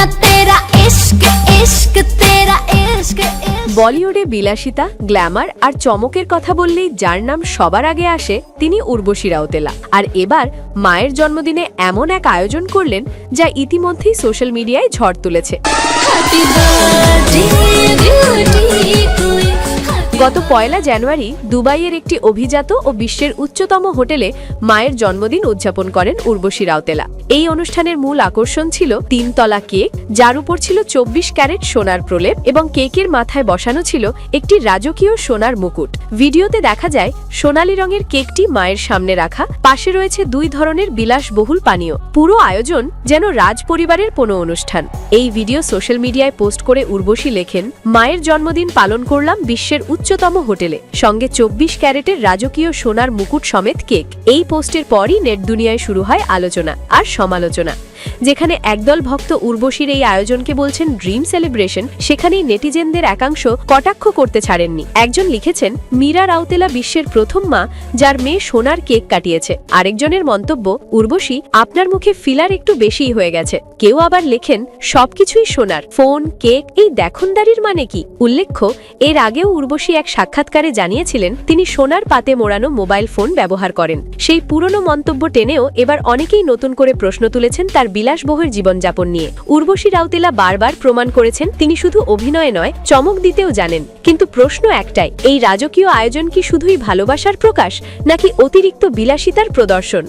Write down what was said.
न तेरा इश्क इश्क तेरा इश्क বলিউডে বিলাসিতা, গ্ল্যামার আর চমকের কথা বললেই যার নাম সবার আগে আসে তিনি উর্বশী রাউতেলা। আর এবার মায়ের জন্মদিনে এমন এক আয়োজন করলেন যা ইতিমধ্যেই সোশ্যাল মিডিয়ায় ঝড় তুলেছে। গত 1 জানুয়ারি দুবাইয়ের একটি অভিজাত ও বিশ্বের উচ্চতম হোটেলে মায়ের জন্মদিন উদযাপন করেন উর্বশী রাউতেলা। এই অনুষ্ঠানের মূল আকর্ষণ ছিল 3 তলা কেক, যার উপর ছিল 24 ক্যারেট সোনার প্রলেপ এবং কেকের মাথায় বসানো ছিল একটি রাজকীয় সোনার মুকুট। ভিডিওতে দেখা যায় সোনালী রঙের কেকটি মায়ের সামনে রাখা, পাশে রয়েছে 2 ধরনের বিলাসবহুল পানীয়। পুরো আয়োজন যেন রাজ পরিবারের কোনো অনুষ্ঠান। এই ভিডিও সোশ্যাল মিডিয়ায় পোস্ট করে উর্বশী লেখেন, মায়ের জন্মদিন পালন করলাম বিশ্বের উচ্চতম হোটেলে, সঙ্গে 24 ক্যারেটের রাজকীয় সোনার মুকুট সমেত কেক। এই পোস্টের পরই নেট দুনিয়ায় শুরু হয় আলোচনা আর সমালোচনা। যেখানে একদল ভক্ত উর্বশীর এই আয়োজনকে বলছেন ড্রিম সেলিব্রেশন, সেখানেই নেটিজেনদের একাংশ কটাক্ষ করতে ছাড়েননি। একজন লিখেছেন, মীরা রাউতেলা বিশ্বের প্রথম মা যার মেয়ে সোনার কেক কাটিয়েছে। আরেকজনের মন্তব্য, উর্বশী আপনার মুখে ফিলার একটু বেশিই হয়ে গেছে। কেউ আবার লেখেন, সবকিছুই সোনার, ফোন, কেক, এই দেখনদারির মানে কি? উল্লেখ্য, এর আগেও উর্বশী এক সাক্ষাৎকারে জানিয়েছিলেন তিনি সোনার পাতে মোড়ানো মোবাইল ফোন ব্যবহার করেন। সেই পুরনো মন্তব্য টেনেও এবার অনেকেই নতুন করে প্রশ্ন তুলেছেন তার বিলাসবহুল জীবনযাপন নিয়ে। উর্বশী রাউতেলা বারবার প্রমাণ করেছেন তিনি শুধু অভিনয় নয়, চমক দিতেও জানেন। কিন্তু প্রশ্ন একটাই, এই রাজকীয় আয়োজন কি শুধুই ভালোবাসার প্রকাশ নাকি অতিরিক্ত বিলাসিতার প্রদর্শন?